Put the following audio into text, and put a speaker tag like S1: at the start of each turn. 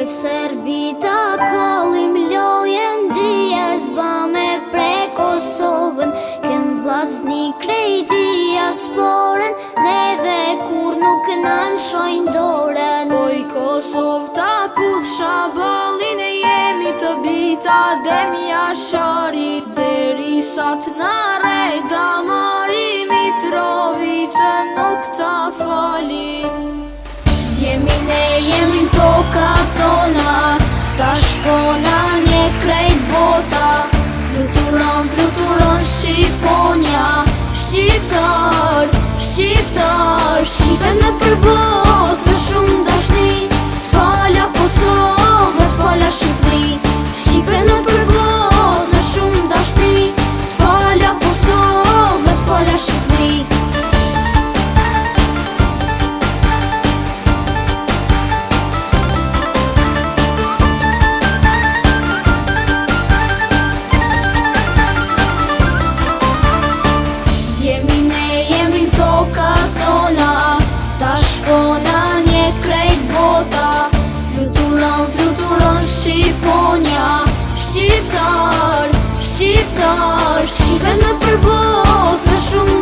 S1: Oj Serbita kallim lojen dijes ba me pre Kosovën. Kem vllazni krejt diasporën, neve kur nuk na lshojnë dorën.
S2: Oj Kosovë ta pudh shaballin, e jemi të bita dem jasharit. Derisa t'na rej damari, Mitrovicën nuk ta falim.
S1: Jemi ne, jemi toka tona, ta shpona një krejt bota. Fluturon, fluturon Shqiponja, shqiptar, shqiptar. Shqipen në përbot me shumë dashni, t'fala Kosovë, t'fala Shqipni. Shqipen në përbot me shumë dashni, t'fala Kosovë, t'fala Shqipni. Fluturon, fluturon Shqiponja, shqiptar, shqiptar. Shqipen në përbot me shumë